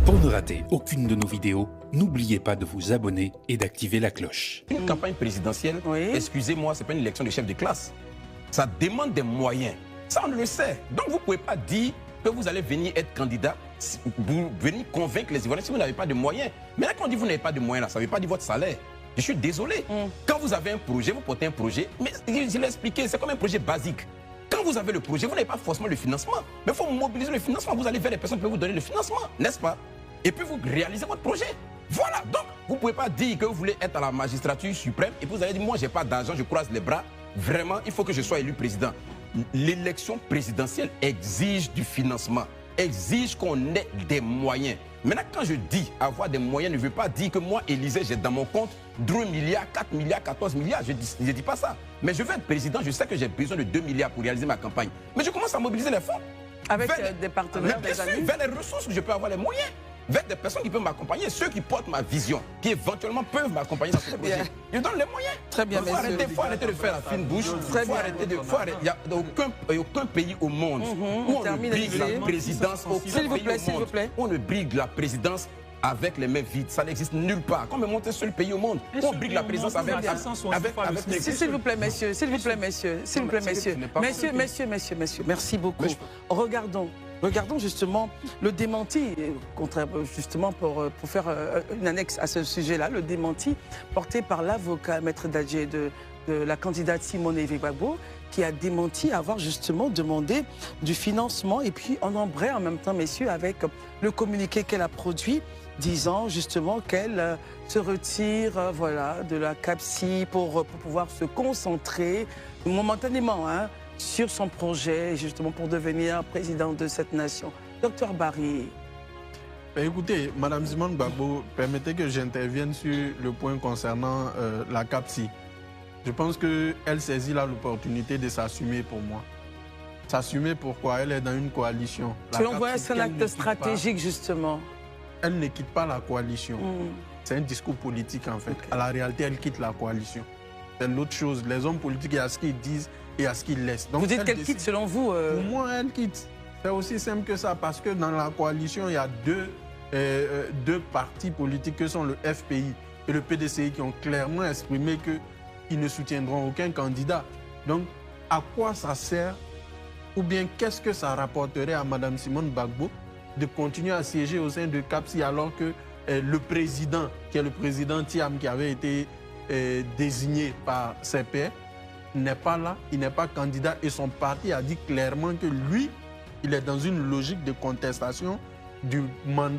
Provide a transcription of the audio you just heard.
Pour ne rater aucune de nos vidéos, n'oubliez pas de vous abonner et d'activer la cloche. Une campagne présidentielle, excusez-moi, ce n'est pas une élection de chef de classe. Ça demande des moyens. Ça, on le sait. Donc, vous ne pouvez pas dire que vous allez venir être candidat, vous venir convaincre les Ivoiriens si vous n'avez pas de moyens. Mais là, quand on dit que vous n'avez pas de moyens, là, ça ne veut pas dire votre salaire. Je suis désolé. Quand vous avez un projet, vous portez un projet, mais je l'ai expliqué, c'est comme un projet basique. Quand vous avez le projet, vous n'avez pas forcément le financement. Mais il faut mobiliser le financement. Vous allez vers les personnes qui peuvent vous donner le financement, n'est-ce pas? Et puis vous réalisez votre projet. Voilà. Donc, vous ne pouvez pas dire que vous voulez être à la magistrature suprême et vous allez dire, moi, je n'ai pas d'argent, je croise les bras. Vraiment, il faut que je sois élu président. L'élection présidentielle exige du financement, exige qu'on ait des moyens. Maintenant, quand je dis avoir des moyens, ne veut pas dire que moi, Élysée, j'ai dans mon compte 2 milliards, 4 milliards, 14 milliards. Je ne dis pas ça. Mais je veux être président, je sais que j'ai besoin de 2 milliards pour réaliser ma campagne. Mais je commence à mobiliser les fonds. Avec des partenaires, bien sûr, vers les ressources que je peux avoir les moyens. Vers des personnes qui peuvent m'accompagner, ceux qui portent ma vision, qui éventuellement peuvent m'accompagner dans ce projet. Je donne les moyens. Très bien, Il faut arrêter de faire la fine bouche. Il n'y a aucun pays au monde où on ne brigue la présidence. S'il vous plaît. On ne brigue la présidence avec les mains vides. Ça n'existe nulle part. Comme est monté seul pays au monde. On brigue la présidence avec S'il vous plaît, messieurs. S'il vous plaît, messieurs. S'il vous plaît, messieurs. Messieurs. Merci beaucoup. Regardons justement le démenti, justement pour faire une annexe à ce sujet-là, le démenti porté par l'avocat maître Dadje de la candidate Simone Gbagbo, qui a démenti avoir justement demandé du financement. Et puis on embraye en même temps, messieurs, avec le communiqué qu'elle a produit, disant justement qu'elle se retire de la CAPSI pour pouvoir se concentrer momentanément, sur son projet, justement pour devenir président de cette nation. Docteur Barry. Écoutez, Madame Simone Gbagbo, permettez que j'intervienne sur le point concernant la CAPSI. Je pense qu'elle saisit là l'opportunité de s'assumer pour moi. S'assumer pourquoi? Elle est dans une coalition. Selon vous, c'est un acte stratégique, justement. Elle ne quitte pas la coalition. C'est un discours politique, en fait. À la réalité, elle quitte la coalition. C'est l'autre chose. Les hommes politiques, il y a ce qu'ils disent et à ce qu'ils laissent. Donc, vous dites qu'elle quitte selon vous Pour moi, elle quitte. C'est aussi simple que ça, parce que dans la coalition, il y a deux partis politiques que sont le FPI et le PDCI qui ont clairement exprimé qu'ils ne soutiendront aucun candidat. Donc, à quoi ça sert ou bien qu'est-ce que ça rapporterait à Mme Simone Gbagbo de continuer à siéger au sein de CAPSI alors que le président, qui est le président Thiam, qui avait été désigné par ses pairs, n'est pas là, il n'est pas candidat et son parti a dit clairement que lui, il est dans une logique de contestation du mandat